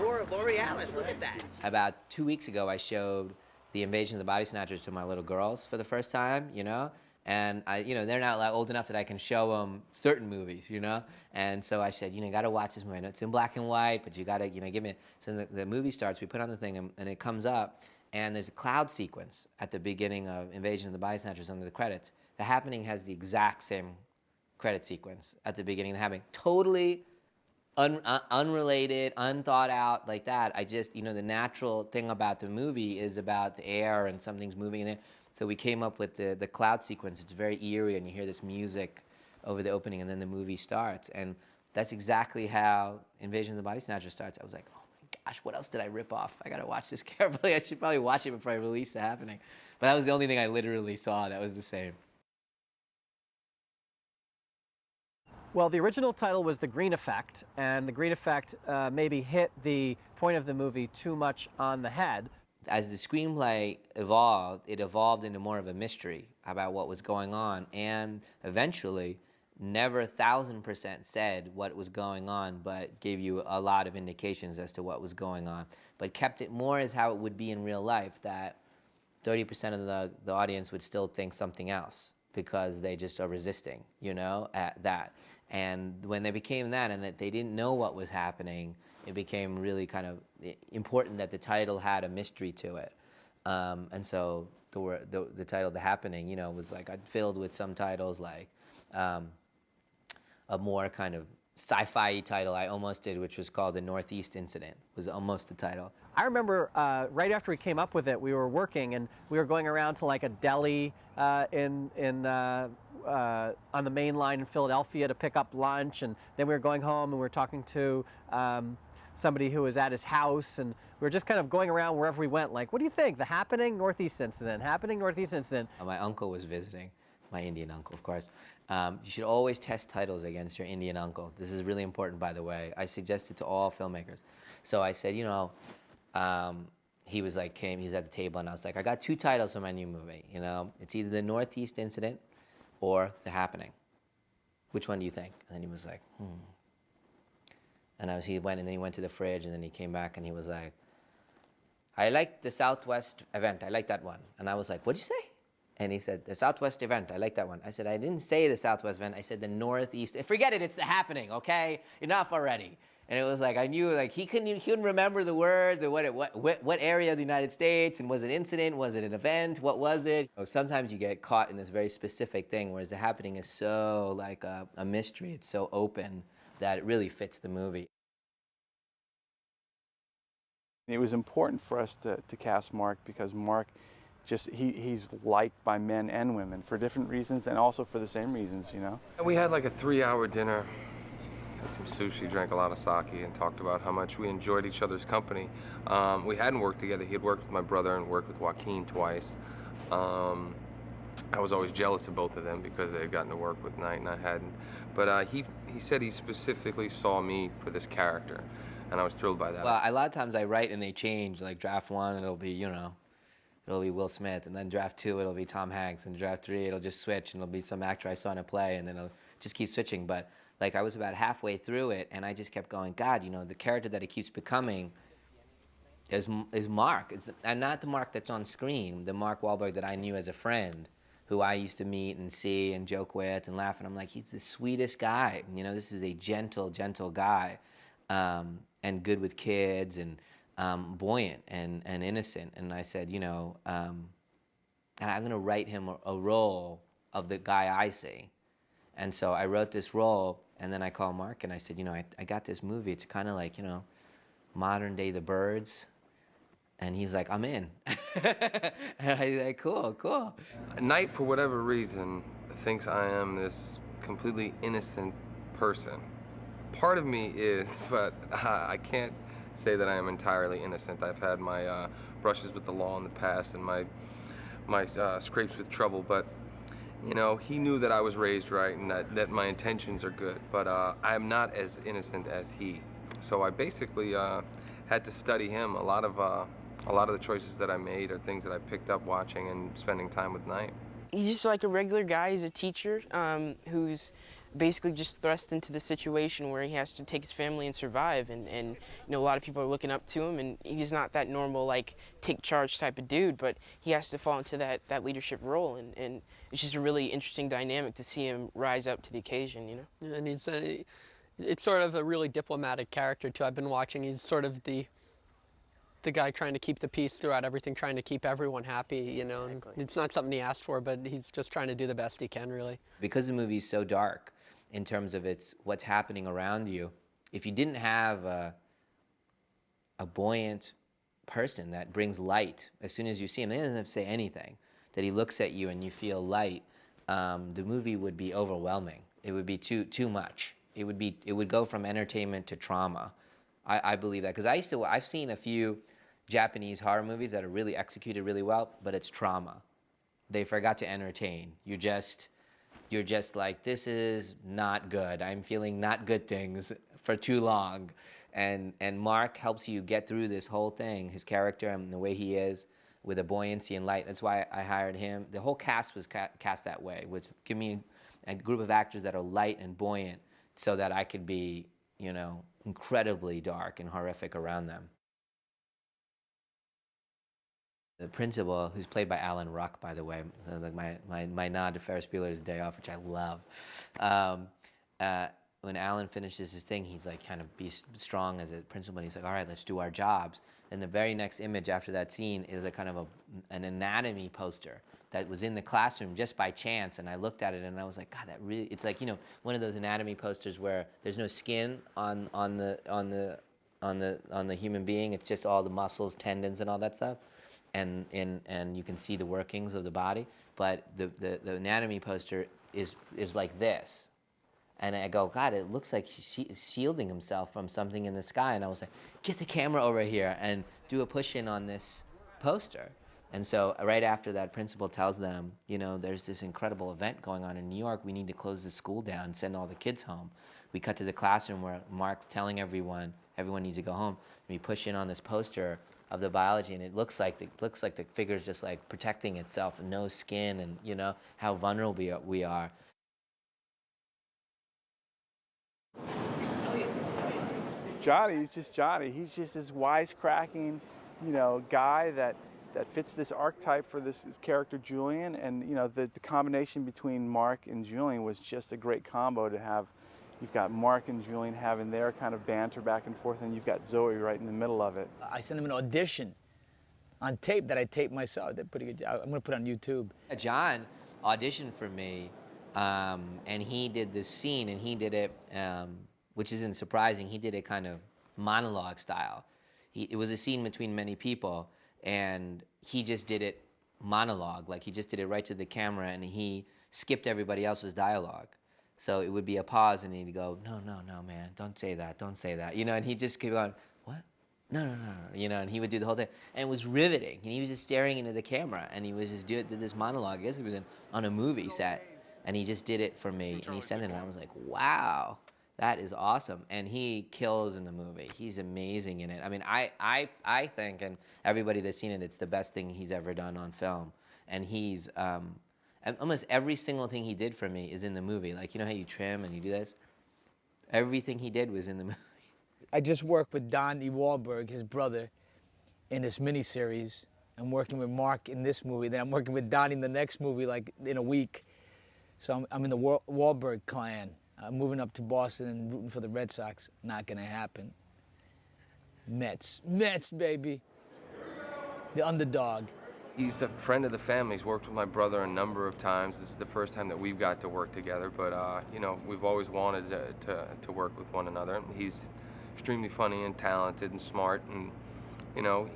Aurora Borealis, look at that. About 2 weeks ago, I showed The Invasion of the Body Snatchers to my little girls for the first time, you know? And they're not like old enough that I can show them certain movies, you know. And so I said, you got to watch this movie. I know it's in black and white, but you got to, give me. So the movie starts. We put on the thing, and it comes up, and there's a cloud sequence at the beginning of Invasion of the Body Snatchers under the credits. The Happening has the exact same credit sequence at the beginning of The Happening. Totally unrelated, unthought out, like that. I just, the natural thing about the movie is about the air and something's moving in there. So we came up with the cloud sequence. It's very eerie, and you hear this music over the opening, and then the movie starts. And that's exactly how Invasion of the Body Snatcher starts. I was like, oh my gosh, what else did I rip off? I gotta watch this carefully. I should probably watch it before I release The Happening. But that was the only thing I literally saw that was the same. Well, the original title was The Green Effect, and The Green Effect maybe hit the point of the movie too much on the head. As the screenplay evolved, it evolved into more of a mystery about what was going on, and eventually never 1,000% said what was going on, but gave you a lot of indications as to what was going on, but kept it more as how it would be in real life, that 30% of the audience would still think something else because they just are resisting, at that. And when they became that, and that they didn't know what was happening, it became really kind of important that the title had a mystery to it. And so the title, The Happening, was like filled with some titles, like a more kind of sci-fi title I almost did, which was called The Northeast Incident, was almost the title. I remember right after we came up with it, we were working, and we were going around to like a deli on the main line in Philadelphia to pick up lunch, and then we were going home, and we were talking to somebody who was at his house, and we were just kind of going around wherever we went, like, what do you think? The Happening, Northeast Incident, Happening, Northeast Incident. My uncle was visiting, my Indian uncle, of course. You should always test titles against your Indian uncle. This is really important, by the way. I suggest it to all filmmakers. So I said, he was like, he's at the table, and I was like, I got 2 titles for my new movie, It's either The Northeast Incident or The Happening. Which one do you think? And then he was like, And he went to the fridge, and then he came back, and he was like, I like the Southwest event. I like that one. And I was like, what'd you say? And he said, the Southwest event. I like that one. I said, I didn't say the Southwest event. I said the Northeast. Forget it. It's The Happening, okay? Enough already. And it was like, I knew, like, he couldn't remember the words or what area of the United States, and was it an incident? Was it an event? What was it? Sometimes you get caught in this very specific thing, whereas The Happening is so like a mystery. It's so open that it really fits the movie. It was important for us to cast Mark because Mark he's liked by men and women for different reasons and also for the same reasons, We had like a 3-hour dinner, had some sushi, drank a lot of sake, and talked about how much we enjoyed each other's company. We hadn't worked together. He had worked with my brother and worked with Joaquin twice. I was always jealous of both of them because they had gotten to work with Knight and I hadn't. But he said he specifically saw me for this character, and I was thrilled by that. Well, a lot of times I write and they change. Like draft 1, it'll be, it'll be Will Smith, and then draft 2, it'll be Tom Hanks, and draft 3, it'll just switch, and it'll be some actor I saw in a play, and then it'll just keep switching. But like I was about halfway through it, and I just kept going, God, the character that he keeps becoming is Mark. And not the Mark that's on screen, the Mark Wahlberg that I knew as a friend, who I used to meet and see and joke with and laugh, and I'm like, he's the sweetest guy. This is a gentle, gentle guy, and good with kids, and buoyant and innocent. And I said, and I'm going to write him a role of the guy I see. And so I wrote this role, and then I called Mark, and I said, I got this movie. It's kind of like, modern day The Birds. And he's like, I'm in. And I was like, cool. Knight, for whatever reason, thinks I am this completely innocent person. Part of me is, but I can't say that I am entirely innocent. I've had my brushes with the law in the past and my scrapes with trouble, but he knew that I was raised right and that my intentions are good, but I am not as innocent as he. So I basically had to study him. A lot of the choices that I made are things that I picked up watching and spending time with Knight. He's just like a regular guy. He's a teacher who's basically just thrust into the situation where he has to take his family and survive. And you know, a lot of people are looking up to him, and he's not that normal, like, take charge type of dude, but he has to fall into that leadership role. And it's just a really interesting dynamic to see him rise up to the occasion, you know? And it's sort of a really diplomatic character too. I've been watching. He's sort of the guy trying to keep the peace throughout everything, trying to keep everyone happy, you know. Exactly. And it's not something he asked for, but he's just trying to do the best he can, really. Because the movie is so dark in terms of what's happening around you, if you didn't have a buoyant person that brings light as soon as you see him, he doesn't have to say anything, that he looks at you and you feel light, the movie would be overwhelming. It would be too much. It would go from entertainment to trauma. I believe that, because I've seen a few Japanese horror movies that are really executed really well, but it's trauma. They forgot to entertain. You're just like, this is not good. I'm feeling not good things for too long. And Mark helps you get through this whole thing, his character and the way he is, with a buoyancy and light. That's why I hired him. The whole cast was cast that way, which give me a group of actors that are light and buoyant so that I could be, you know, incredibly dark and horrific around them. The principal, who's played by Alan Ruck, by the way, like my nod to Ferris Bueller's Day Off, which I love. When Alan finishes his thing, he's like, kind of be strong as a principal, and he's like, all right, let's do our jobs. And the very next image after that scene is a kind of an anatomy poster that was in the classroom just by chance, and I looked at it and I was like, God, that really, it's like, you know, one of those anatomy posters where there's no skin on the human being, it's just all the muscles, tendons, and all that stuff. And you can see the workings of the body, but the anatomy poster is like this. And I go, God, it looks like he's shielding himself from something in the sky. And I was like, get the camera over here and do a push-in on this poster. And so right after that, principal tells them, you know, there's this incredible event going on in New York. We need to close the school down and send all the kids home. We cut to the classroom where Mark's telling everyone needs to go home. And we push in on this poster of the biology, and it looks like the figure's just like protecting itself, and no skin, and you know how vulnerable we are. Johnny, he's just Johnny. He's just this wisecracking, you know, guy that fits this archetype for this character Julian. And you know, the combination between Mark and Julian was just a great combo to have. You've got Mark and Julian having their kind of banter back and forth, and you've got Zoe right in the middle of it. I sent him an audition on tape that I taped myself. They're pretty good. I'm gonna put it on YouTube. John auditioned for me, and he did this scene, and he did it, which isn't surprising. He did it kind of monologue style. It was a scene between many people, and he just did it monologue. Like, he just did it right to the camera, and he skipped everybody else's dialogue. So it would be a pause, and he'd go, no, man, don't say that, you know, and he'd just keep going, what? No, you know, and he would do the whole thing. And it was riveting, and he was just staring into the camera, and he was just did this monologue. I guess he was on a movie set, and he just did it for me, and he sent it, and I was like, wow, that is awesome. And he kills in the movie. He's amazing in it. I mean, I think, and everybody that's seen it, it's the best thing he's ever done on film. And he's, almost every single thing he did for me is in the movie. Like, you know how you trim and you do this? Everything he did was in the movie. I just worked with Donnie Wahlberg, his brother, in this miniseries. I'm working with Mark in this movie. Then I'm working with Donnie in the next movie, like in a week. So I'm in the Wahlberg clan. I'm moving up to Boston and rooting for the Red Sox. Not gonna happen. Mets, baby. The underdog. He's a friend of the family. He's worked with my brother a number of times. This is the first time that we've got to work together, but you know, we've always wanted to work with one another. He's extremely funny and talented and smart, and you know,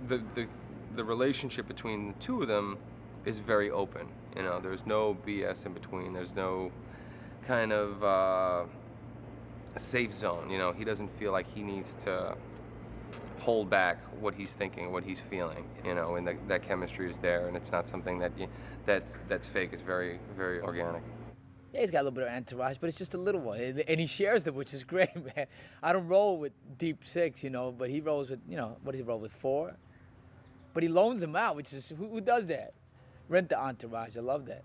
the relationship between the two of them is very open. You know, there's no BS in between. There's no kind of safe zone. You know, he doesn't feel like he needs to hold back what he's thinking, what he's feeling, you know, and that chemistry is there, and it's not something that's fake. It's very, very organic. Yeah, he's got a little bit of entourage, but it's just a little one, and he shares them, which is great, man. I don't roll with deep six, you know, but he rolls with, you know, what does he roll with, 4? But he loans them out, which is, who does that? Rent the entourage, I love that.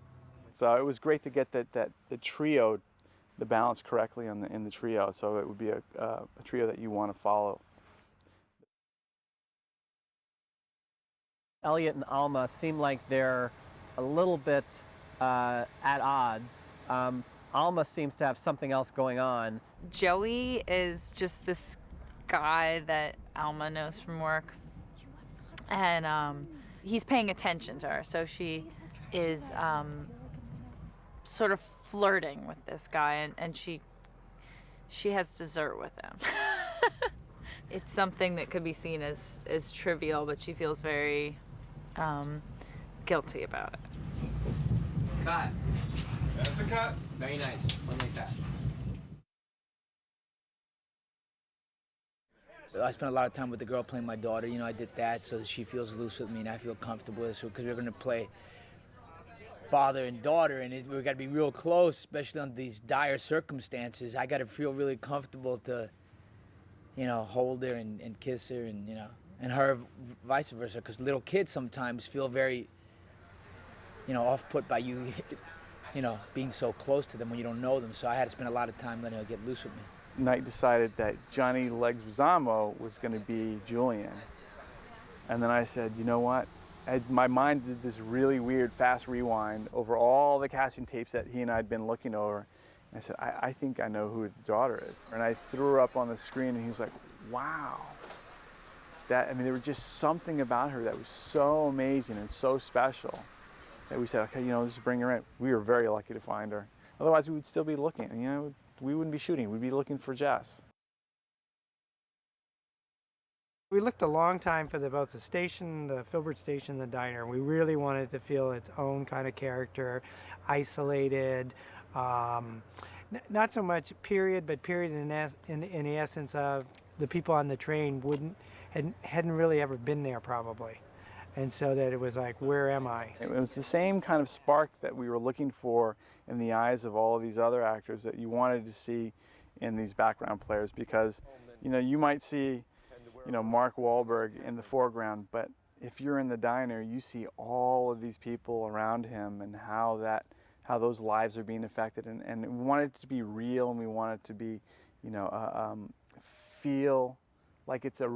So it was great to get the trio the balance correctly in the trio. So it would be a trio that you want to follow. Elliot and Alma seem like they're a little bit at odds. Alma seems to have something else going on. Joey is just this guy that Alma knows from work, and he's paying attention to her, so she is sort of flirting with this guy, and she has dessert with him. It's something that could be seen as trivial, but she feels very guilty about it. Cut. That's a cut. Very nice. One like that. I spent a lot of time with the girl playing my daughter. You know, I did that so that she feels loose with me and I feel comfortable with her, because we're going to play father and daughter, and we've got to be real close, especially under these dire circumstances. I got to feel really comfortable to, you know, hold her and kiss her, and, you know, and her vice versa, because little kids sometimes feel very, you know, off-put by you, you know, being so close to them when you don't know them. So I had to spend a lot of time letting her get loose with me. Knight decided that Johnny Leguizamo was going to be Julian. And then I said, you know what? My mind did this really weird fast rewind over all the casting tapes that he and I had been looking over. And I said, I think I know who the daughter is. And I threw her up on the screen, and he was like, wow. I mean, there was just something about her that was so amazing and so special that we said, okay, you know, let's just bring her in. We were very lucky to find her. Otherwise, we would still be looking, you know. We wouldn't be shooting, we'd be looking for Jess. We looked a long time for both the station, the Filbert station, the diner. We really wanted to feel its own kind of character, isolated, not so much period, but period in the essence of the people on the train hadn't really ever been there probably. And so that it was like, where am I? It was the same kind of spark that we were looking for in the eyes of all of these other actors that you wanted to see in these background players, because, you know, you might see, you know, Mark Wahlberg in the foreground, but if you're in the diner, you see all of these people around him and how those lives are being affected, and we wanted it to be real, and we wanted it to be, you know, feel like it's a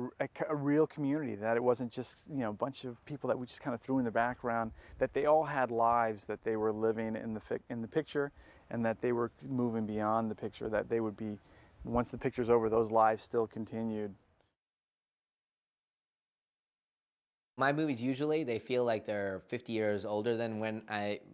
real community, that it wasn't just, you know, a bunch of people that we just kind of threw in the background, that they all had lives that they were living in the picture, and that they were moving beyond the picture, that they would be, once the picture's over, those lives still continued. My movies usually, they feel like they're 50 years older than when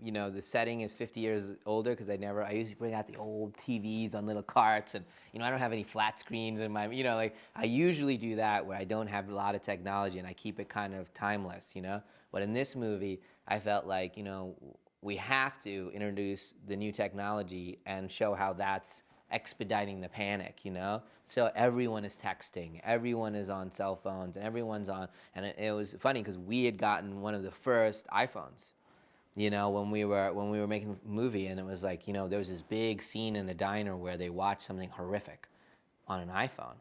you know, the setting is 50 years older, because I usually bring out the old TVs on little carts, and, you know, I don't have any flat screens in my, you know, like, I usually do that where I don't have a lot of technology and I keep it kind of timeless, you know? But in this movie, I felt like, you know, we have to introduce the new technology and show how that's expediting the panic, you know? So everyone is texting, everyone is on cell phones, and everyone's on, and it was funny because we had gotten one of the first iPhones, you know, when we were making the movie, and it was like, you know, there was this big scene in a diner where they watched something horrific on an iPhone,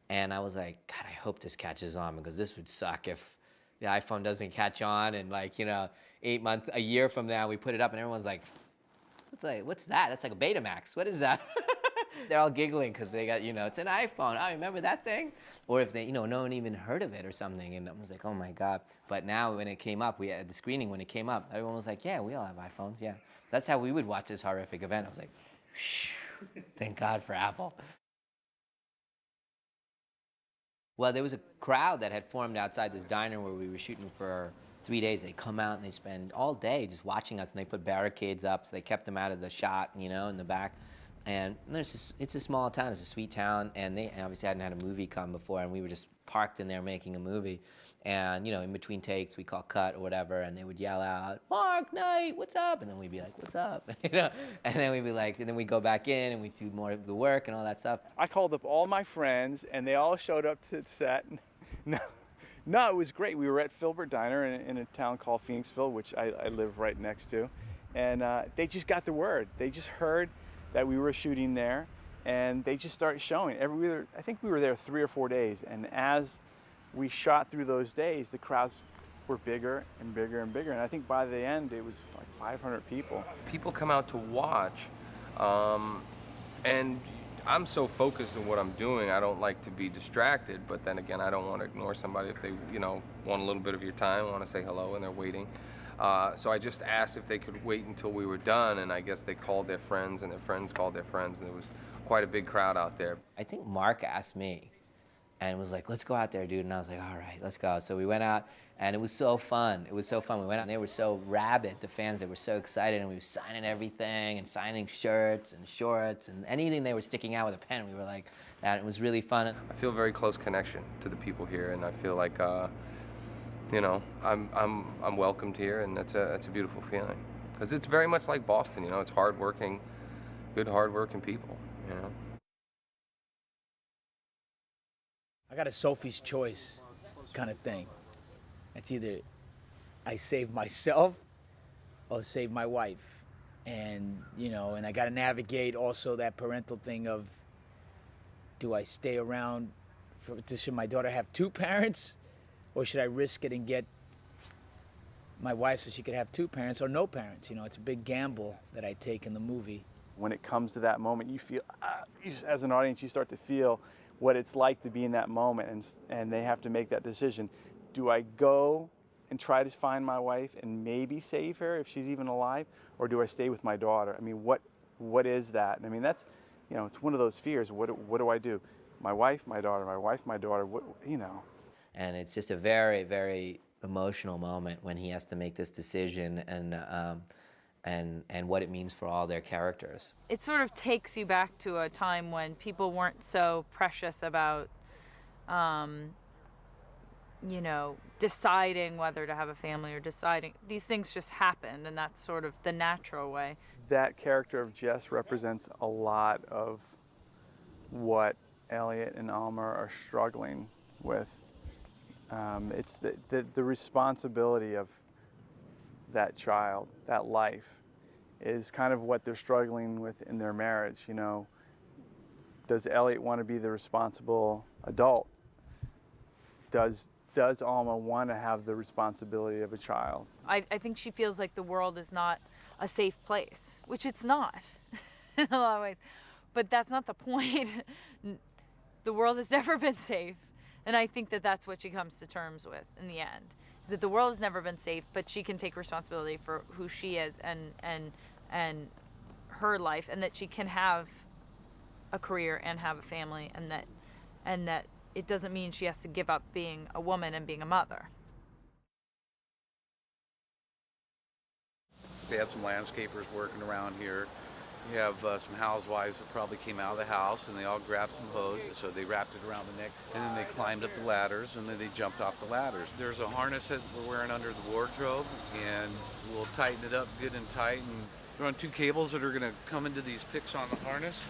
and I was like, God, I hope this catches on, because this would suck if the iPhone doesn't catch on, and, like, you know, 8 months, a year from now, we put it up, and everyone's like, what's that? That's like a Betamax. What is that? They're all giggling because they got, you know, it's an iPhone. Oh, remember that thing? Or if they, you know, no one even heard of it or something. And I was like, oh my God. But now when it came up, we had the screening when it came up, everyone was like, yeah, we all have iPhones. Yeah. That's how we would watch this horrific event. I was like, shh, thank God for Apple. Well, there was a crowd that had formed outside this diner where we were shooting for 3 days. They come out and they spend all day just watching us, and they put barricades up so they kept them out of the shot, you know, in the back. And it's a small town, it's a sweet town, and they obviously hadn't had a movie come before, and we were just parked in there making a movie. And, you know, in between takes, we call cut or whatever, and they would yell out, Mark, Knight, what's up? And then we'd be like, what's up? You know? And then we'd be like, and then we'd go back in and we'd do more of the work and all that stuff. I called up all my friends, and they all showed up to the set. No, it was great. We were at Filbert Diner in a town called Phoenixville, which I live right next to. And they just got the word. They just heard that we were shooting there, and they just started showing. I think we were there 3 or 4 days, and as we shot through those days, the crowds were bigger and bigger and bigger, and I think by the end it was like 500 people. People come out to watch, And I'm so focused on what I'm doing, I don't like to be distracted, but then again, I don't want to ignore somebody if they, want a little bit of your time, want to say hello and they're waiting. So I just asked if they could wait until we were done, and I guess they called their friends, and their friends called their friends, and there was quite a big crowd out there. I think Mark asked me and was like, let's go out there, dude. And I was like, all right, let's go. So we went out, and it was so fun. It was so fun. We went out, and they were so rabid, the fans. They were so excited, and we were signing everything and signing shirts and shorts and anything they were sticking out with a pen. We were like that. It was really fun. I feel a very close connection to the people here, and I feel like, I'm welcomed here, and that's a beautiful feeling. Because it's very much like Boston, it's hardworking, good hardworking people, I got a Sophie's Choice kind of thing. It's either I save myself or save my wife. And, and I got to navigate also that parental thing of, do I stay around should my daughter have two parents, or should I risk it and get my wife so she could have two parents or no parents? It's a big gamble that I take in the movie. When it comes to that moment, you feel, as an audience, you start to feel what it's like to be in that moment, and they have to make that decision. Do I go and try to find my wife and maybe save her if she's even alive, or do I stay with my daughter? I mean, what is that? I mean, that's, it's one of those fears. What do I do? My wife, my daughter, my wife, my daughter, And it's just a very, very emotional moment when he has to make this decision and what it means for all their characters. It sort of takes you back to a time when people weren't so precious about, deciding whether to have a family or deciding. These things just happened, and that's sort of the natural way. That character of Jess represents a lot of what Elliot and Alma are struggling with. It's the responsibility of that child, that life, is kind of what they're struggling with in their marriage. Does Elliot want to be the responsible adult? Does Alma want to have the responsibility of a child? I think she feels like the world is not a safe place, which it's not in a lot of ways. But that's not the point. The world has never been safe. And I think that that's what she comes to terms with in the end. That the world has never been safe, but she can take responsibility for who she is and her life, and that she can have a career and have a family, and that it doesn't mean she has to give up being a woman and being a mother. They had some landscapers working around here. We have some housewives that probably came out of the house, and they all grabbed some hose, so they wrapped it around the neck, and then they climbed up the ladders, and then they jumped off the ladders. There's a harness that we're wearing under the wardrobe, and we'll tighten it up good and tight, and run two cables that are going to come into these picks on the harness.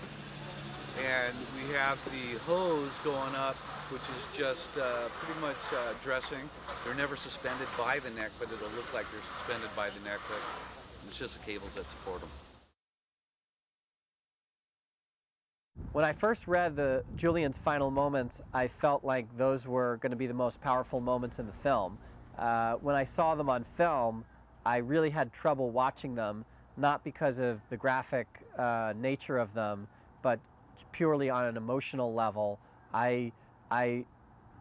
And we have the hose going up, which is just pretty much dressing. They're never suspended by the neck, but it'll look like they're suspended by the neck, but it's just the cables that support them. When I first read Julian's final moments, I felt like those were going to be the most powerful moments in the film. When I saw them on film, I really had trouble watching them, not because of the graphic nature of them, but purely on an emotional level. I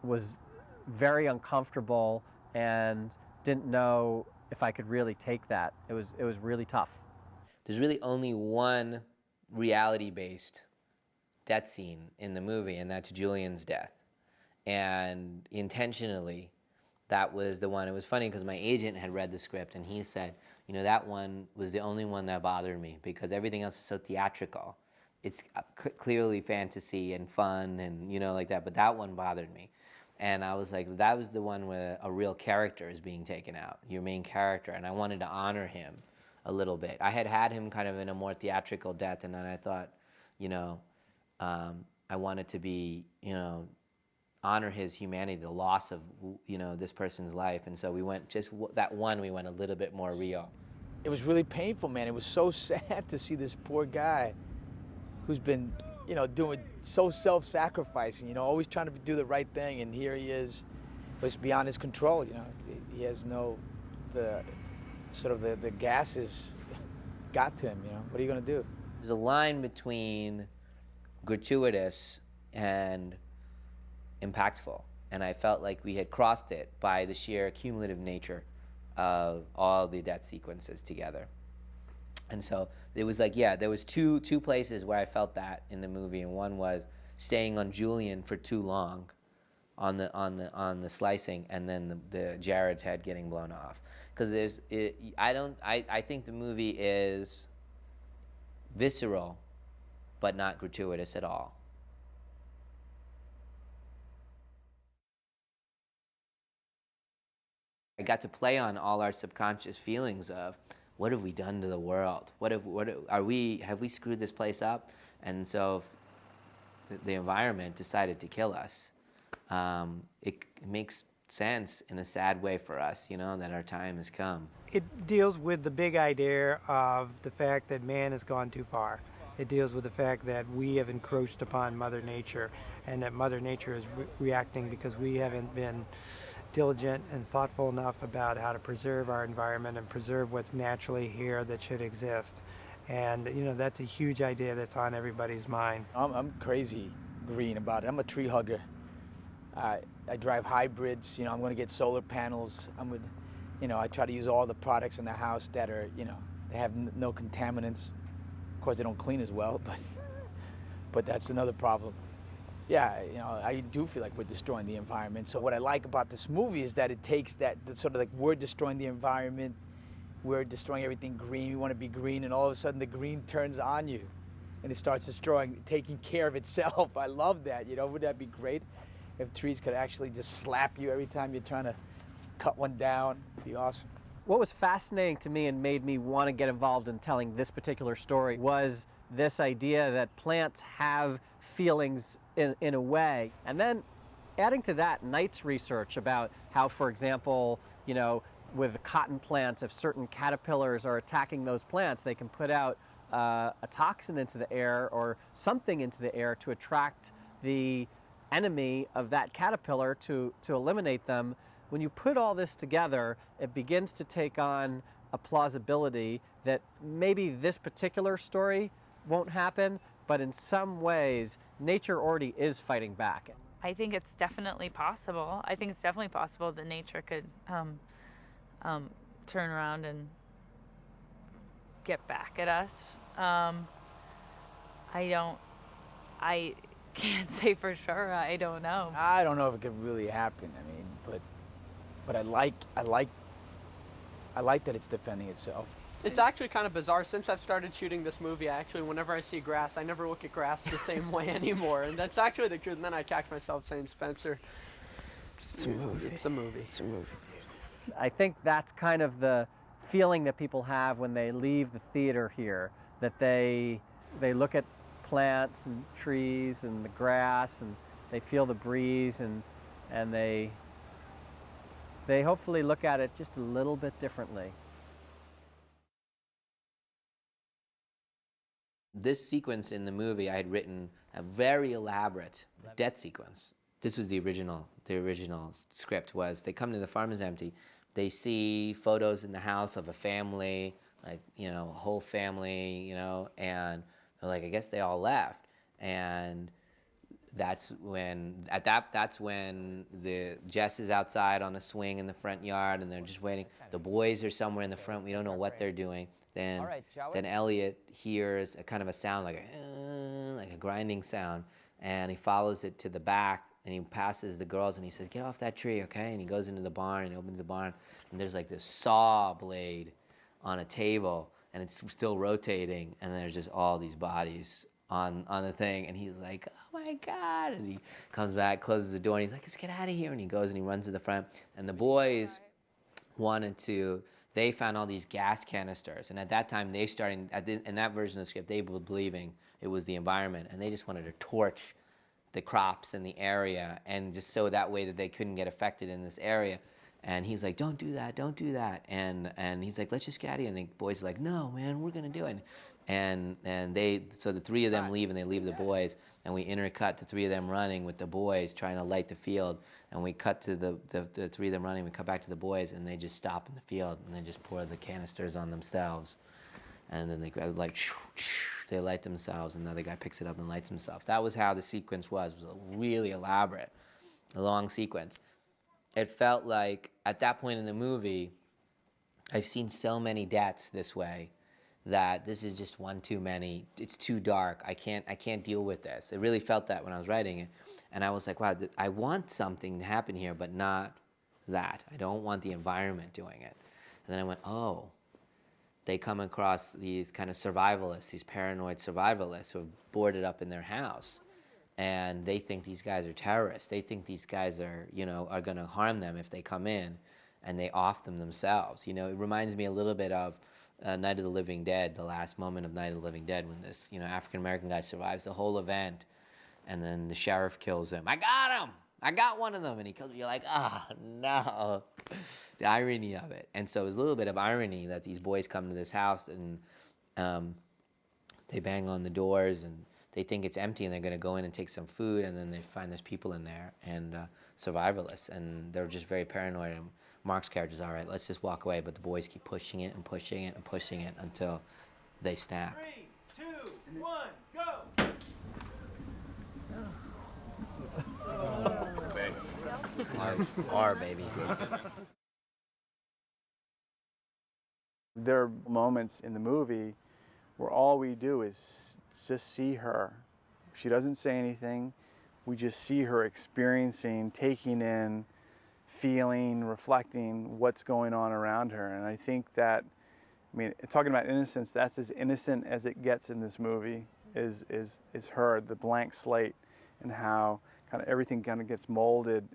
was very uncomfortable and didn't know if I could really take that. It was really tough. There's really only one reality-based death scene in the movie, and that's Julian's death. And intentionally, that was the one. It was funny because my agent had read the script, and he said, that one was the only one that bothered me because everything else is so theatrical. It's clearly fantasy and fun and, like that, but that one bothered me. And I was like, that was the one where a real character is being taken out, your main character, and I wanted to honor him a little bit. I had him kind of in a more theatrical death, and then I thought, I wanted to be, honor his humanity, the loss of, this person's life. And so we went, we went a little bit more real. It was really painful, man. It was so sad to see this poor guy who's been, doing so self-sacrificing, always trying to do the right thing. And here he is, but it's beyond his control, He has the gases got to him, What are you going to do? There's a line between gratuitous and impactful. And I felt like we had crossed it by the sheer cumulative nature of all the death sequences together. And so it was like, yeah, there was two places where I felt that in the movie, and one was staying on Julian for too long on the slicing, and then the Jared's head getting blown off. Because I think the movie is visceral, but not gratuitous at all. I got to play on all our subconscious feelings of what have we done to the world? Have we screwed this place up? And so the environment decided to kill us. It makes sense in a sad way for us, that our time has come. It deals with the big idea of the fact that man has gone too far. It deals with the fact that we have encroached upon Mother Nature, and that Mother Nature is reacting because we haven't been diligent and thoughtful enough about how to preserve our environment and preserve what's naturally here that should exist. And that's a huge idea that's on everybody's mind. I'm crazy green about it. I'm a tree hugger. I drive hybrids. I'm going to get solar panels. I try to use all the products in the house that are, they have no contaminants. Of course, they don't clean as well, but that's another problem. Yeah, I do feel like we're destroying the environment. So what I like about this movie is that it takes that sort of like we're destroying the environment, we're destroying everything green, we want to be green, and all of a sudden the green turns on you and it starts taking care of itself. I love that, wouldn't that be great if trees could actually just slap you every time you're trying to cut one down? It'd be awesome. What was fascinating to me and made me want to get involved in telling this particular story was this idea that plants have feelings in a way. And then adding to that, Knight's research about how, for example, with cotton plants, if certain caterpillars are attacking those plants, they can put out a toxin into the air or something into the air to attract the enemy of that caterpillar to eliminate them. When you put all this together, it begins to take on a plausibility that maybe this particular story won't happen, but in some ways, nature already is fighting back. I think it's definitely possible. I think it's definitely possible that nature could turn around and get back at us. I can't say for sure. I don't know. I don't know if it could really happen. But I like that it's defending itself. It's actually kind of bizarre. Since I've started shooting this movie, whenever I see grass, I never look at grass the same way anymore. And that's actually the truth. And then I catch myself saying, Spencer, It's a movie. It's a movie. It's a movie. I think that's kind of the feeling that people have when they leave the theater here, that they look at plants and trees and the grass and they feel the breeze and they hopefully look at it just a little bit differently. This sequence in the movie, I had written a very elaborate death sequence. This was the original script was they come to the farm is empty. They see photos in the house of a family, like, a whole family, and they're like, I guess they all left. And that's when the Jess is outside on a swing in the front yard and they're just waiting. The boys are somewhere in the front. We don't know what they're doing. Then Elliot hears a kind of a sound like a grinding sound, and he follows it to the back and he passes the girls and he says, get off that tree, okay? And he goes into the barn and he opens the barn and there's like this saw blade on a table and it's still rotating and there's just all these bodies on the thing, and he's like, oh my God, and he comes back, closes the door, and he's like, let's get out of here, and he goes and he runs to the front, and the boys they found all these gas canisters, and at that time in that version of the script, they were believing it was the environment, and they just wanted to torch the crops in the area, and just so that way that they couldn't get affected in this area. And he's like, don't do that, and he's like, let's just get out of here, and the boys are like, no, man, we're gonna do it. And so the three of them leave, and they leave the boys, and we intercut the three of them running with the boys trying to light the field, and we cut to the three of them running, we cut back to the boys, and they just stop in the field and they just pour the canisters on themselves. and then they grab like they light themselves, and another guy picks it up and lights himself. That was how the sequence was. It was a really elaborate, a long sequence. It felt like at that point in the movie, I've seen so many deaths this way that this is just one too many. It's too dark. I can't deal with this. It really felt that when I was writing it, and I was like, wow, I want something to happen here, but not that. I don't want the environment doing it. And then I went, oh, they come across these kind of survivalists, these paranoid survivalists who have boarded up in their house, and they think these guys are terrorists. They think these guys are, are going to harm them if they come in, and they off them themselves. It reminds me a little bit of Night of the Living Dead, the last moment of Night of the Living Dead, when this, African-American guy survives the whole event, and then the sheriff kills him. I got him! I got one of them! And he kills him. You're like, no. The irony of it. And so it's a little bit of irony that these boys come to this house, and they bang on the doors, and they think it's empty, and they're going to go in and take some food, and then they find there's people in there, and survivalists, and they're just very paranoid. And Mark's character's all right, let's just walk away, but the boys keep pushing it and pushing it and pushing it until they snap. 3, 2, 1, go! R, baby. There are moments in the movie where all we do is just see her. She doesn't say anything. We just see her experiencing, taking in, feeling, reflecting what's going on around her. And I think that, talking about innocence, that's as innocent as it gets in this movie, is her, the blank slate, and how kind of everything kind of gets molded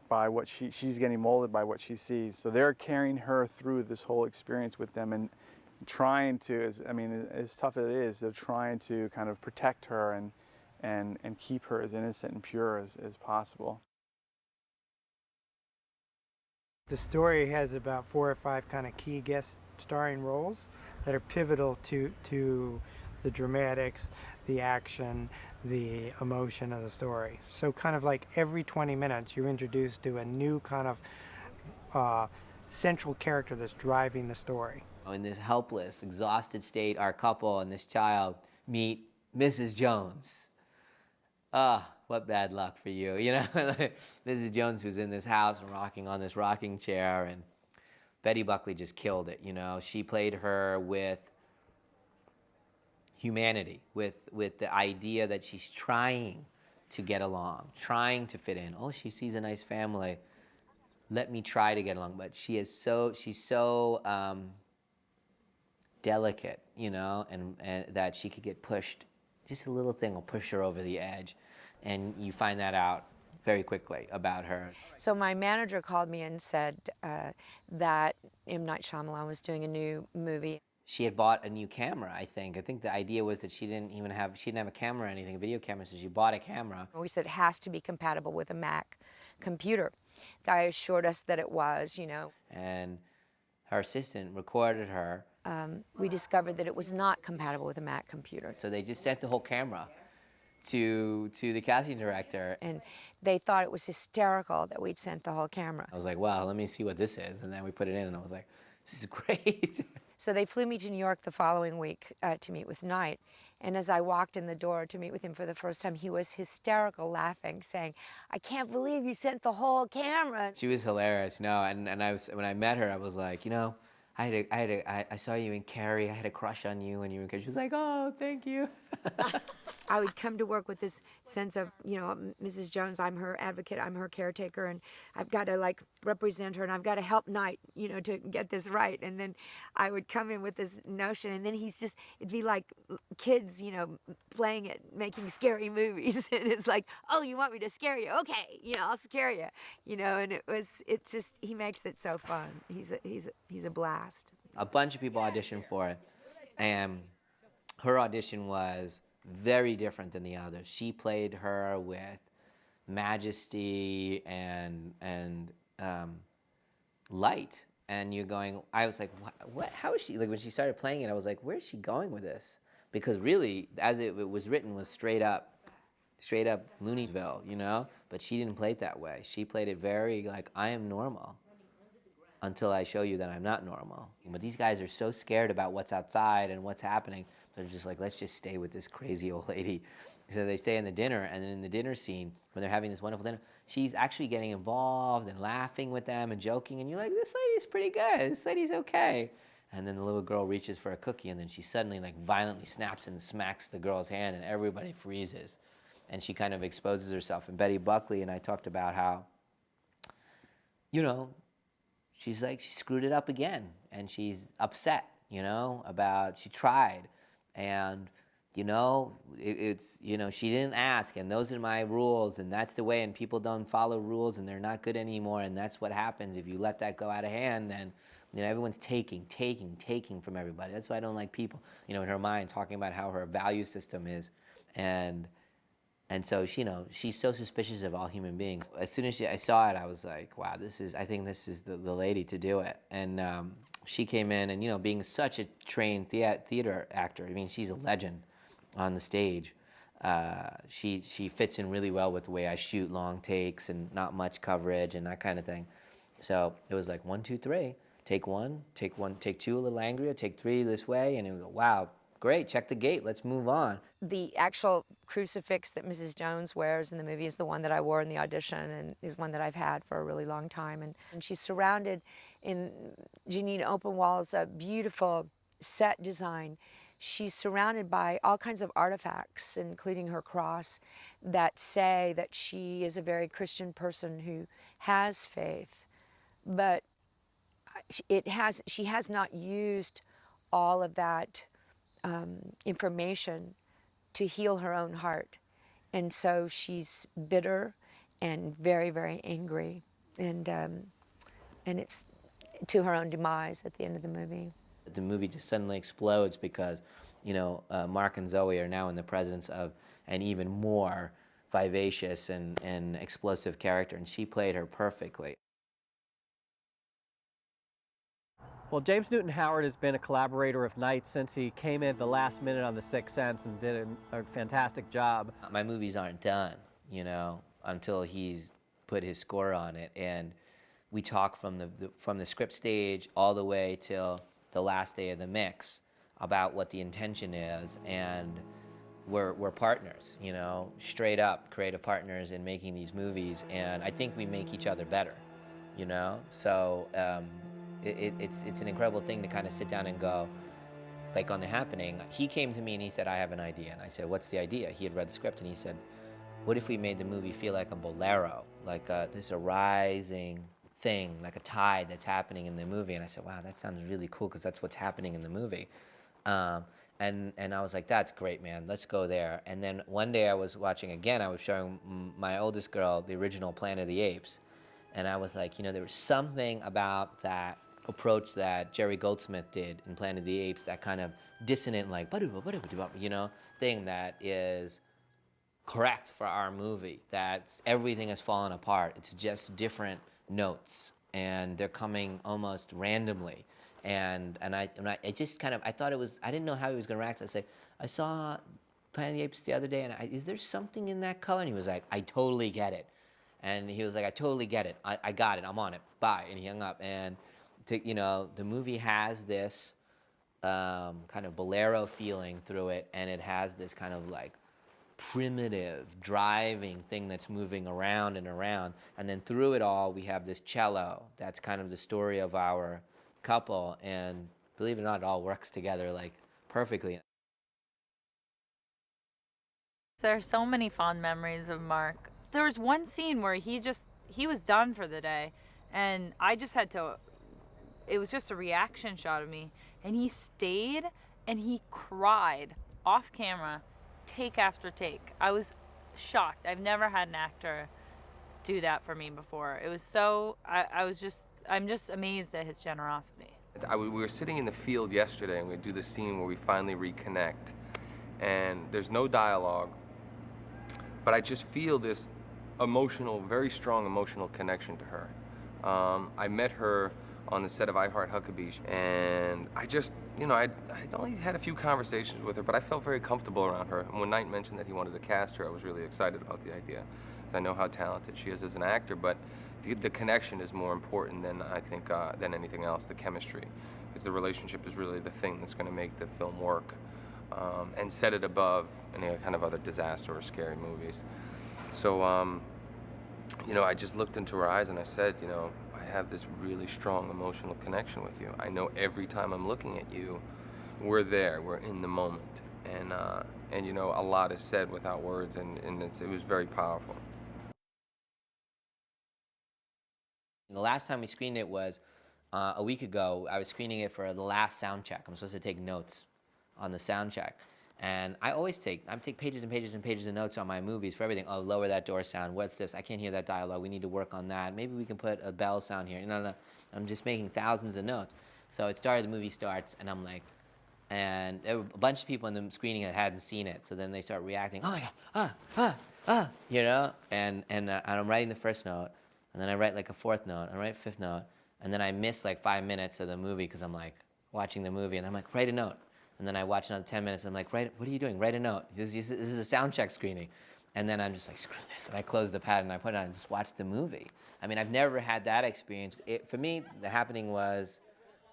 by what she's getting molded by what she sees. So they're carrying her through this whole experience with them, and trying to, as tough as it is, they're trying to kind of protect her and keep her as innocent and pure as possible. The story has about 4 or 5 kind of key guest starring roles that are pivotal to the dramatics, the action, the emotion of the story. So kind of like every 20 minutes you're introduced to a new kind of central character that's driving the story. In this helpless, exhausted state, our couple and this child meet Mrs. Jones. What bad luck for you, Mrs. Jones, who's in this house and rocking on this rocking chair, and Betty Buckley just killed it, She played her with humanity, with the idea that she's trying to get along, trying to fit in. Oh, she sees a nice family. Let me try to get along. But she's so delicate, and that she could get pushed. Just a little thing will push her over the edge. And you find that out very quickly about her. So my manager called me and said that M. Night Shyamalan was doing a new movie. She had bought a new camera, I think. I think the idea was that she didn't have a camera or anything, a video camera, so she bought a camera. We said it has to be compatible with a Mac computer. The guy assured us that it was, And her assistant recorded her. We discovered that it was not compatible with a Mac computer. So they just sent the whole camera to the casting director. And they thought it was hysterical that we'd sent the whole camera. I was like, wow, let me see what this is. And then we put it in, and I was like, this is great. So they flew me to New York the following week to meet with Knight. And as I walked in the door to meet with him for the first time, he was hysterical, laughing, saying, I can't believe you sent the whole camera. She was hilarious, and when I met her, I was like, I saw you in Carrie. I had a crush on you, and you were in Carrie. She was like, oh, thank you. I would come to work with this sense of, Mrs. Jones, I'm her advocate, I'm her caretaker, and I've got to represent her, and I've got to help Knight, to get this right. And then I would come in with this notion, and then it'd be like kids, playing it, making scary movies. And it's like, oh, you want me to scare you? Okay, I'll scare you, and he makes it so fun. He's a blast. A bunch of people auditioned for it, and her audition was very different than the others. She played her with majesty and light, and you're going. I was like, what? How is she? Like when she started playing it, I was like, where's she going with this? Because really, as it was written, was straight up Looneyville, But she didn't play it that way. She played it very like, I am normal. until I show you that I'm not normal. But these guys are so scared about what's outside and what's happening, they're just like, let's just stay with this crazy old lady. So they stay in the dinner, and then in the dinner scene, when they're having this wonderful dinner, she's actually getting involved and laughing with them and joking, and you're like, this lady's pretty good, this lady's okay. And then the little girl reaches for a cookie, and then she suddenly like violently snaps and smacks the girl's hand, and everybody freezes. And she kind of exposes herself. And Betty Buckley and I talked about how, you know, she's like, she screwed it up again, and she's upset, you know, about, she tried, and, you know, it's, you know, she didn't ask, and those are my rules, and that's the way, and people don't follow rules, and they're not good anymore, and that's what happens. If you let that go out of hand, then, you know, everyone's taking from everybody. That's why I don't like people, you know, in her mind, talking about how her value system is, and so, she, you know, she's so suspicious of all human beings. As soon as I saw it, I was like, wow, I think this is the lady to do it. And she came in, and, you know, being such a trained theater actor, I mean, she's a legend on the stage. She fits in really well with the way I shoot long takes and not much coverage and that kind of thing. So it was like 1, 2, 3. Take one, take two, a little angrier, take 3 this way, and it was, wow, great, check the gate, let's move on. The actual crucifix that Mrs. Jones wears in the movie is the one that I wore in the audition, and is one that I've had for a really long time. And she's surrounded in Janine Openwall's beautiful set design. She's surrounded by all kinds of artifacts, including her cross, that say that she is a very Christian person who has faith. But she has not used all of that information to heal her own heart. And so she's bitter and very, very angry. And it's to her own demise at the end of the movie. The movie just suddenly explodes because, you know, Mark and Zoe are now in the presence of an even more vivacious and explosive character, and she played her perfectly. Well, James Newton Howard has been a collaborator of Night since he came in the last minute on The Sixth Sense and did a fantastic job. My movies aren't done, you know, until he's put his score on it, and we talk from the script stage all the way till the last day of the mix about what the intention is, and we're partners, you know, straight up creative partners in making these movies, and I think we make each other better, you know. So it's an incredible thing to kind of sit down and go, like on The Happening, he came to me and he said, I have an idea. And I said, what's the idea? He had read the script and he said, what if we made the movie feel like a bolero, like this a rising thing, like a tide that's happening in the movie? And I said, wow, that sounds really cool because that's what's happening in the movie. And I was like, that's great, man, let's go there. And then one day I was watching again, I was showing my oldest girl the original Planet of the Apes. And I was like, you know, there was something about that approach that Jerry Goldsmith did in Planet of the Apes, that kind of dissonant, like, you know, thing that is correct for our movie, that everything has fallen apart. It's just different notes, and they're coming almost randomly. And I just kind of, I thought it was, I didn't know how he was going to react. I said, I saw Planet of the Apes the other day, and is there something in that color? And he was like, I totally get it. And he was like, I totally get it. I got it. I'm on it. Bye. And he hung up. And you know, the movie has this kind of bolero feeling through it, and it has this kind of like primitive driving thing that's moving around and around, and then through it all we have this cello that's kind of the story of our couple, and believe it or not, it all works together like perfectly. There are so many fond memories of Mark. There was one scene where he was done for the day, and I just had to, it was just a reaction shot of me, and he stayed and he cried off camera, take after take. I was shocked. I've never had an actor do that for me before. It was so, I'm just amazed at his generosity. We were sitting in the field yesterday, and we do the scene where we finally reconnect, and there's no dialogue, but I just feel this emotional, very strong emotional connection to her. I met her on the set of I Heart Huckabee, and I just, you know, I'd only had a few conversations with her, but I felt very comfortable around her. And when Knight mentioned that he wanted to cast her, I was really excited about the idea. I know how talented she is as an actor, but the connection is more important than I think than anything else. The chemistry, because the relationship is really the thing that's going to make the film work and set it above any kind of other disaster or scary movies. So, you know, I just looked into her eyes and I said, you know, I have this really strong emotional connection with you. I know every time I'm looking at you, we're there, we're in the moment. And you know, a lot is said without words, and it was very powerful. The last time we screened it was a week ago. I was screening it for the last sound check. I'm supposed to take notes on the sound check. And I take pages and pages and pages of notes on my movies for everything. Oh, lower that door sound. What's this? I can't hear that dialogue. We need to work on that. Maybe we can put a bell sound here. No. I'm just making thousands of notes. So it started, the movie starts, and I'm like, and there were a bunch of people in the screening that hadn't seen it. So then they start reacting, oh my God, you know? And I'm writing the first note, and then I write like a fourth note, I write a fifth note, and then I miss like 5 minutes of the movie because I'm like watching the movie, and I'm like, write a note. And then I watch another 10 minutes, and I'm like, what are you doing? Write a note. This is a sound check screening. And then I'm just like, screw this. And I close the pad, and I put it on and just watch the movie. I mean, I've never had that experience. For me, The Happening was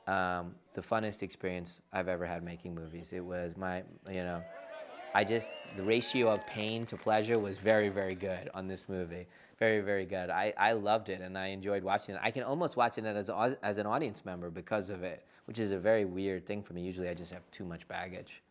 the funnest experience I've ever had making movies. It was the ratio of pain to pleasure was very, very good on this movie. Very, very good. I loved it, and I enjoyed watching it. I can almost watch it as an audience member because of it, which is a very weird thing for me. Usually I just have too much baggage.